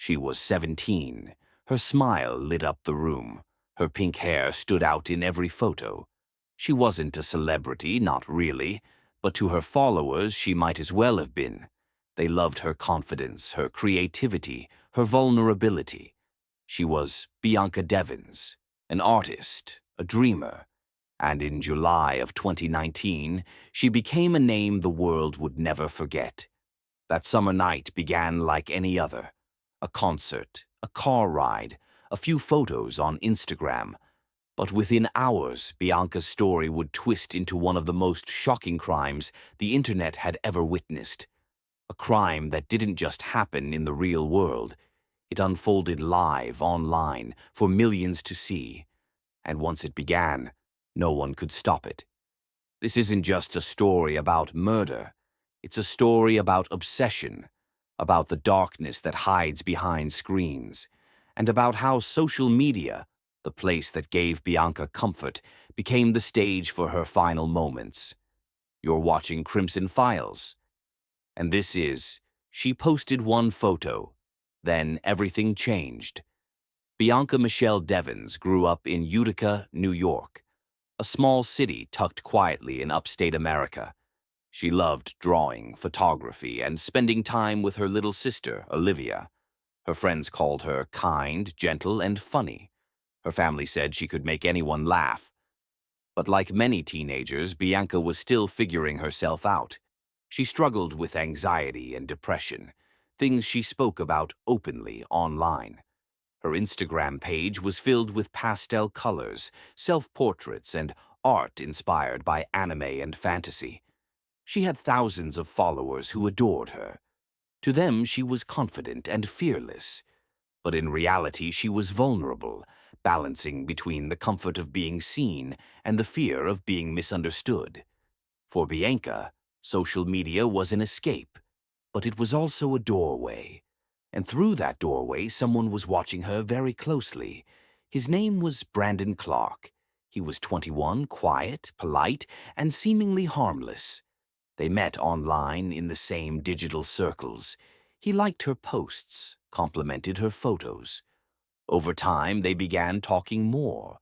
She was 17. Her smile lit up the room. Her pink hair stood out in every photo. She wasn't a celebrity, not really, but to her followers she might as well have been. They loved her confidence, her creativity, her vulnerability. She was Bianca Devins, an artist, a dreamer, and in July of 2019, she became a name the world would never forget. That summer night began like any other. A concert, a car ride, a few photos on Instagram. But within hours, Bianca's story would twist into one of the most shocking crimes the internet had ever witnessed. A crime that didn't just happen in the real world. It unfolded live online for millions to see. And once it began, no one could stop it. This isn't just a story about murder. It's a story about obsession, about the darkness that hides behind screens, and about how social media, the place that gave Bianca comfort, became the stage for her final moments. You're watching Crimson Files. And this is, she posted one photo. Then everything changed. Bianca Michelle Devins grew up in Utica, New York, a small city tucked quietly in upstate America. She loved drawing, photography, and spending time with her little sister, Olivia. Her friends called her kind, gentle, and funny. Her family said she could make anyone laugh. But like many teenagers, Bianca was still figuring herself out. She struggled with anxiety and depression, things she spoke about openly online. Her Instagram page was filled with pastel colors, self-portraits, and art inspired by anime and fantasy. She had thousands of followers who adored her. To them, she was confident and fearless. But in reality, she was vulnerable, balancing between the comfort of being seen and the fear of being misunderstood. For Bianca, social media was an escape, but it was also a doorway. And through that doorway, someone was watching her very closely. His name was Brandon Clark. He was 21, quiet, polite, and seemingly harmless. They met online in the same digital circles. He liked her posts, complimented her photos. Over time, they began talking more.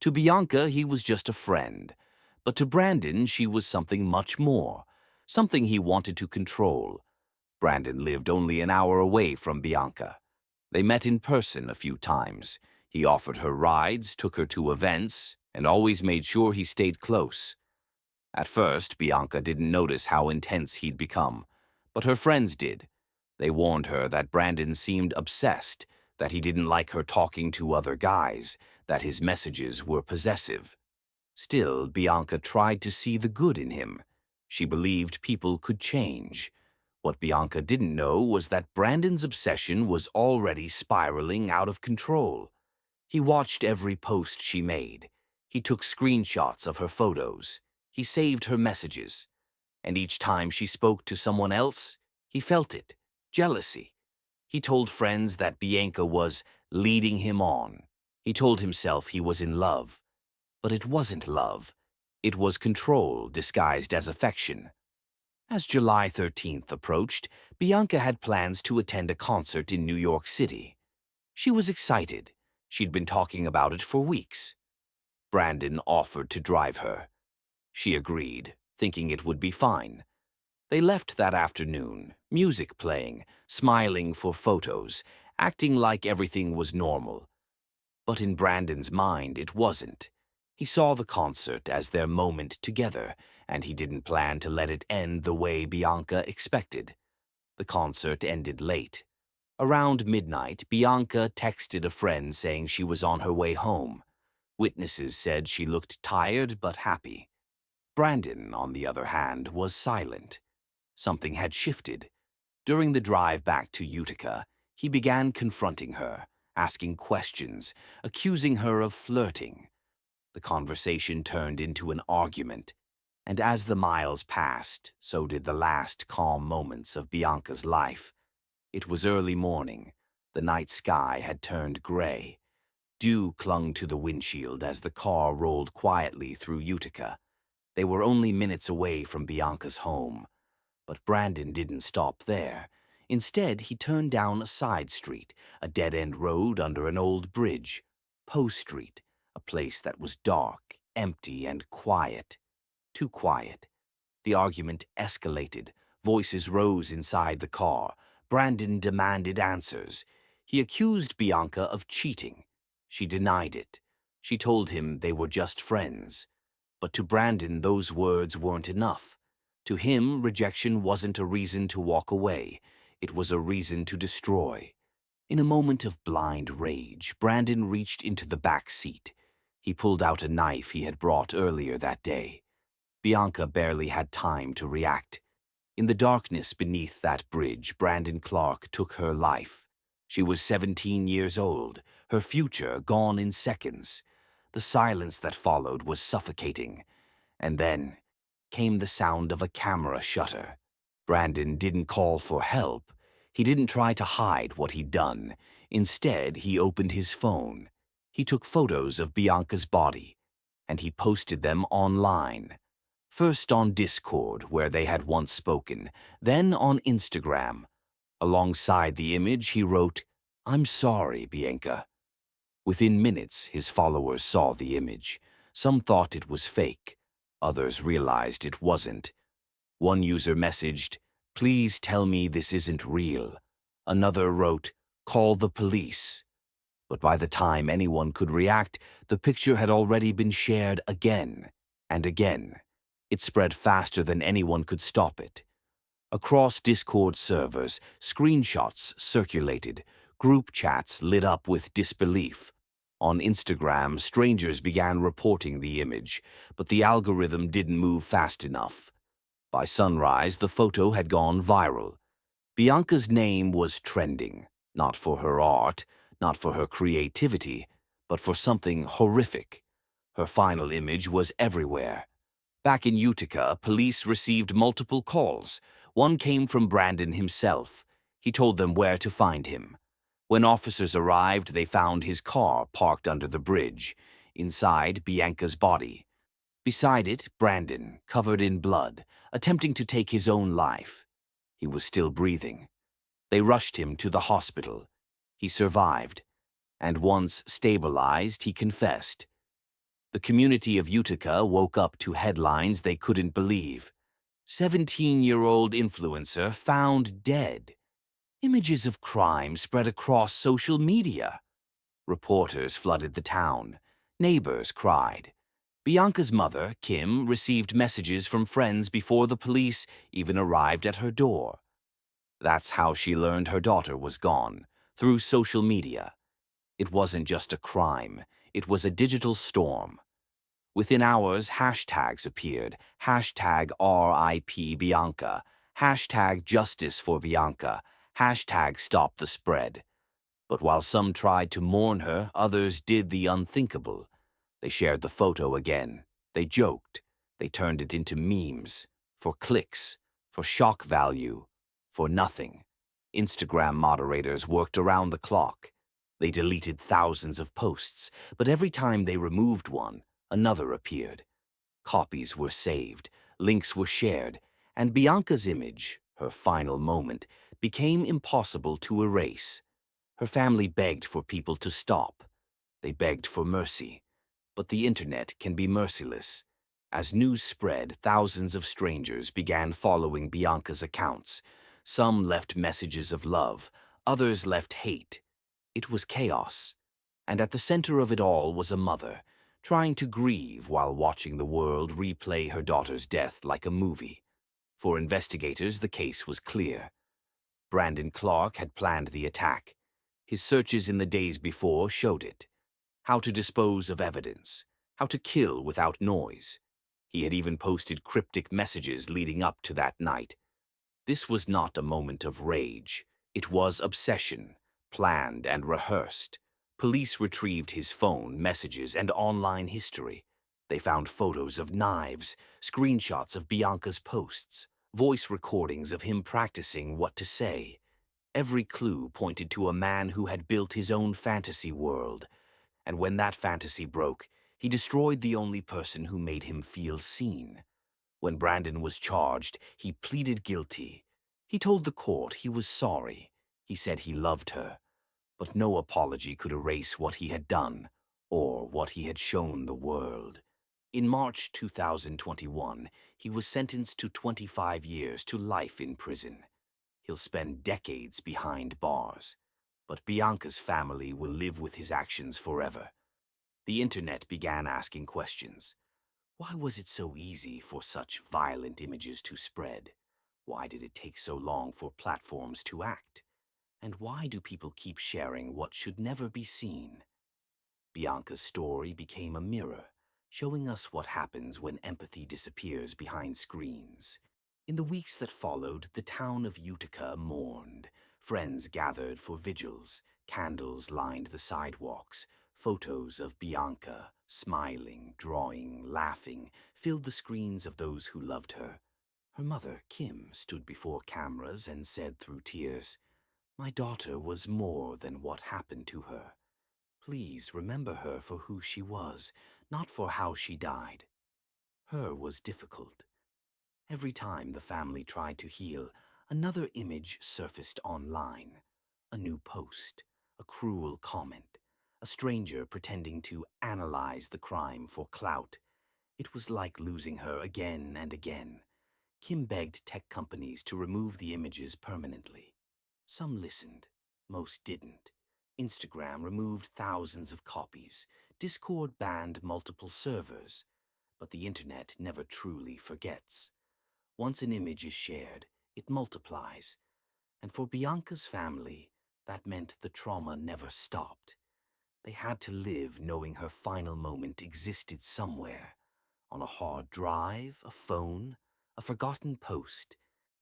To Bianca, he was just a friend. But to Brandon, she was something much more, something he wanted to control. Brandon lived only an hour away from Bianca. They met in person a few times. He offered her rides, took her to events, and always made sure he stayed close. At first, Bianca didn't notice how intense he'd become, but her friends did. They warned her that Brandon seemed obsessed, that he didn't like her talking to other guys, that his messages were possessive. Still, Bianca tried to see the good in him. She believed people could change. What Bianca didn't know was that Brandon's obsession was already spiraling out of control. He watched every post she made. He took screenshots of her photos. He saved her messages. And each time she spoke to someone else, he felt it. Jealousy. He told friends that Bianca was leading him on. He told himself he was in love. But it wasn't love. It was control disguised as affection. As July 13th approached, Bianca had plans to attend a concert in New York City. She was excited. She'd been talking about it for weeks. Brandon offered to drive her. She agreed, thinking it would be fine. They left that afternoon, music playing, smiling for photos, acting like everything was normal. But in Brandon's mind, it wasn't. He saw the concert as their moment together, and he didn't plan to let it end the way Bianca expected. The concert ended late. Around midnight, Bianca texted a friend saying she was on her way home. Witnesses said she looked tired but happy. Brandon, on the other hand, was silent. Something had shifted. During the drive back to Utica, he began confronting her, asking questions, accusing her of flirting. The conversation turned into an argument, and as the miles passed, so did the last calm moments of Bianca's life. It was early morning. The night sky had turned gray. Dew clung to the windshield as the car rolled quietly through Utica. They were only minutes away from Bianca's home. But Brandon didn't stop there. Instead, he turned down a side street, a dead-end road under an old bridge. Poe Street, a place that was dark, empty, and quiet. Too quiet. The argument escalated. Voices rose inside the car. Brandon demanded answers. He accused Bianca of cheating. She denied it. She told him they were just friends. But to Brandon, those words weren't enough. To him, rejection wasn't a reason to walk away. It was a reason to destroy. In a moment of blind rage, Brandon reached into the back seat. He pulled out a knife he had brought earlier that day. Bianca barely had time to react. In the darkness beneath that bridge, Brandon Clark took her life. She was 17 years old, her future gone in seconds. The silence that followed was suffocating. And then came the sound of a camera shutter. Brandon didn't call for help. He didn't try to hide what he'd done. Instead, he opened his phone. He took photos of Bianca's body, and he posted them online. First on Discord, where they had once spoken, then on Instagram. Alongside the image, he wrote, "I'm sorry, Bianca." Within minutes, his followers saw the image. Some thought it was fake. Others realized it wasn't. One user messaged, "Please tell me this isn't real." Another wrote, "Call the police." But by the time anyone could react, the picture had already been shared again and again. It spread faster than anyone could stop it. Across Discord servers, screenshots circulated. Group chats lit up with disbelief. On Instagram, strangers began reporting the image, but the algorithm didn't move fast enough. By sunrise, the photo had gone viral. Bianca's name was trending, not for her art, not for her creativity, but for something horrific. Her final image was everywhere. Back in Utica, police received multiple calls. One came from Brandon himself. He told them where to find him. When officers arrived, they found his car parked under the bridge. Inside, Bianca's body. Beside it, Brandon, covered in blood, attempting to take his own life. He was still breathing. They rushed him to the hospital. He survived, and once stabilized, he confessed. The community of Utica woke up to headlines they couldn't believe. 17-year-old influencer found dead. Images of crime spread across social media. Reporters flooded the town. Neighbors cried. Bianca's mother, Kim, received messages from friends before the police even arrived at her door. That's how she learned her daughter was gone, through social media. It wasn't just a crime, it was a digital storm. Within hours, hashtags appeared. Hashtag RIP Bianca. Hashtag Justice for Bianca. Hashtag Stop the Spread. But while some tried to mourn her, others did the unthinkable. They shared the photo again. They joked. They turned it into memes. For clicks. For shock value. For nothing. Instagram moderators worked around the clock. They deleted thousands of posts, but every time they removed one, another appeared. Copies were saved, links were shared, and Bianca's image, her final moment, became impossible to erase. Her family begged for people to stop. They begged for mercy. But the internet can be merciless. As news spread, thousands of strangers began following Bianca's accounts. Some left messages of love, others left hate. It was chaos. And at the center of it all was a mother, trying to grieve while watching the world replay her daughter's death like a movie. For investigators, the case was clear. Brandon Clark had planned the attack. His searches in the days before showed it. How to dispose of evidence. How to kill without noise. He had even posted cryptic messages leading up to that night. This was not a moment of rage. It was obsession, planned and rehearsed. Police retrieved his phone, messages, and online history. They found photos of knives, screenshots of Bianca's posts, voice recordings of him practicing what to say. Every clue pointed to a man who had built his own fantasy world. And when that fantasy broke, he destroyed the only person who made him feel seen. When Brandon was charged, he pleaded guilty. He told the court he was sorry. He said he loved her, but no apology could erase what he had done or what he had shown the world. In March 2021, he was sentenced to 25 years to life in prison. He'll spend decades behind bars, but Bianca's family will live with his actions forever. The internet began asking questions. Why was it so easy for such violent images to spread? Why did it take so long for platforms to act? And why do people keep sharing what should never be seen? Bianca's story became a mirror, showing us what happens when empathy disappears behind screens. In the weeks that followed, the town of Utica mourned. Friends gathered for vigils, candles lined the sidewalks, photos of Bianca, smiling, drawing, laughing, filled the screens of those who loved her. Her mother, Kim, stood before cameras and said through tears, "My daughter was more than what happened to her. Please remember her for who she was, not for how she died." Her was difficult. Every time the family tried to heal, another image surfaced online. A new post, a cruel comment, a stranger pretending to analyze the crime for clout. It was like losing her again and again. Kim begged tech companies to remove the images permanently. Some listened, most didn't. Instagram removed thousands of copies. Discord banned multiple servers. But the internet never truly forgets. Once an image is shared, it multiplies. And for Bianca's family, that meant the trauma never stopped. They had to live knowing her final moment existed somewhere. On a hard drive, a phone, a forgotten post.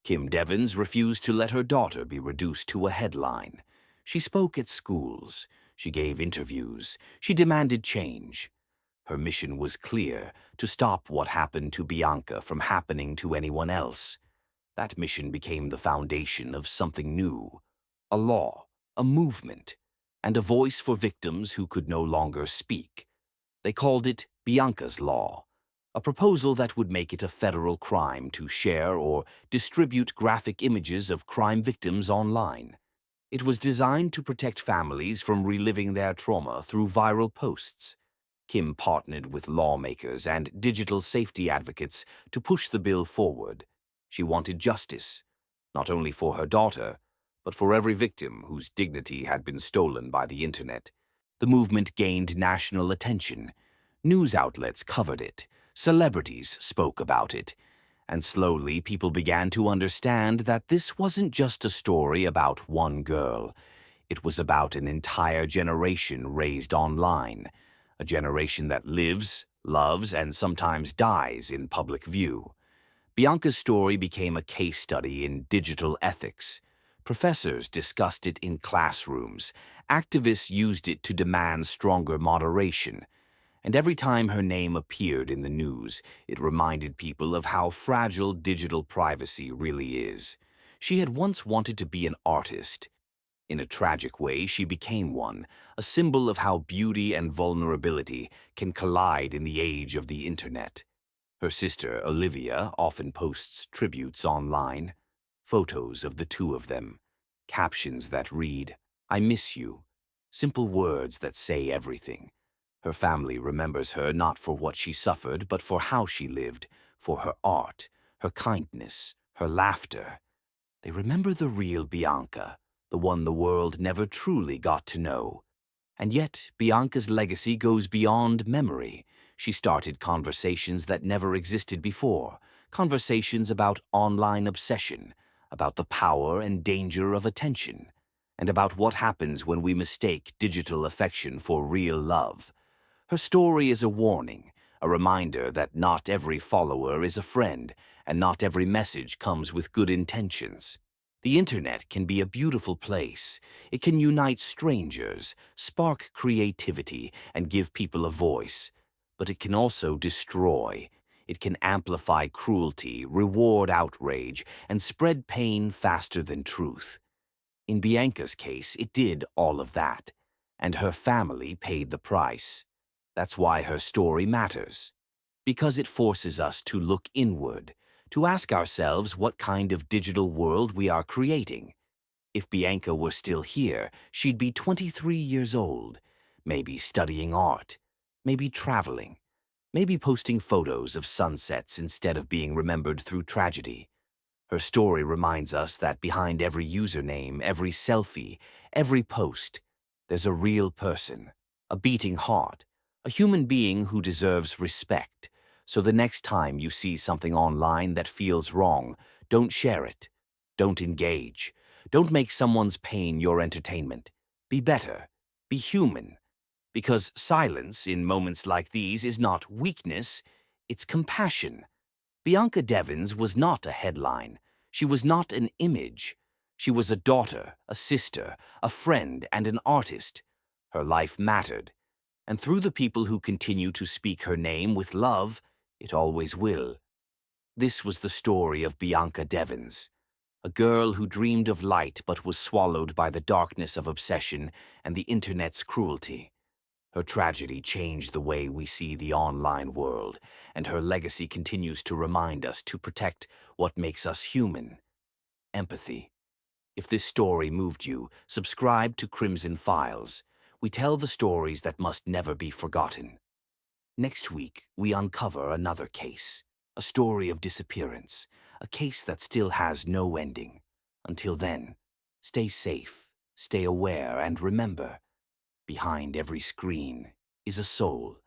Kim Devins refused to let her daughter be reduced to a headline. She spoke at schools. She gave interviews. She demanded change. Her mission was clear: to stop what happened to Bianca from happening to anyone else. That mission became the foundation of something new: a law, a movement, and a voice for victims who could no longer speak. They called it Bianca's Law, a proposal that would make it a federal crime to share or distribute graphic images of crime victims online. It was designed to protect families from reliving their trauma through viral posts. Kim partnered with lawmakers and digital safety advocates to push the bill forward. She wanted justice, not only for her daughter, but for every victim whose dignity had been stolen by the internet. The movement gained national attention. News outlets covered it. Celebrities spoke about it. And slowly people began to understand that this wasn't just a story about one girl. It was about an entire generation raised online. A generation that lives, loves, and sometimes dies in public view. Bianca's story became a case study in digital ethics. Professors discussed it in classrooms. Activists used it to demand stronger moderation. And every time her name appeared in the news, it reminded people of how fragile digital privacy really is. She had once wanted to be an artist. In a tragic way, she became one, a symbol of how beauty and vulnerability can collide in the age of the internet. Her sister, Olivia, often posts tributes online, photos of the two of them, captions that read, "I miss you," simple words that say everything. Her family remembers her not for what she suffered, but for how she lived, for her art, her kindness, her laughter. They remember the real Bianca, the one the world never truly got to know. And yet, Bianca's legacy goes beyond memory. She started conversations that never existed before, conversations about online obsession, about the power and danger of attention, and about what happens when we mistake digital affection for real love. Her story is a warning, a reminder that not every follower is a friend, and not every message comes with good intentions. The internet can be a beautiful place. It can unite strangers, spark creativity, and give people a voice. But it can also destroy. It can amplify cruelty, reward outrage, and spread pain faster than truth. In Bianca's case, it did all of that, and her family paid the price. That's why her story matters. Because it forces us to look inward, to ask ourselves what kind of digital world we are creating. If Bianca were still here, she'd be 23 years old, maybe studying art, maybe traveling, maybe posting photos of sunsets instead of being remembered through tragedy. Her story reminds us that behind every username, every selfie, every post, there's a real person, a beating heart, a human being who deserves respect. So the next time you see something online that feels wrong, don't share it. Don't engage. Don't make someone's pain your entertainment. Be better. Be human. Because silence in moments like these is not weakness, it's compassion. Bianca Devins was not a headline. She was not an image. She was a daughter, a sister, a friend, and an artist. Her life mattered. And through the people who continue to speak her name with love, it always will. This was the story of Bianca Devins, a girl who dreamed of light but was swallowed by the darkness of obsession and the internet's cruelty. Her tragedy changed the way we see the online world, and her legacy continues to remind us to protect what makes us human: empathy. If this story moved you, subscribe to Crimson Files. We tell the stories that must never be forgotten. Next week, we uncover another case, a story of disappearance, a case that still has no ending. Until then, stay safe, stay aware, and remember, behind every screen is a soul.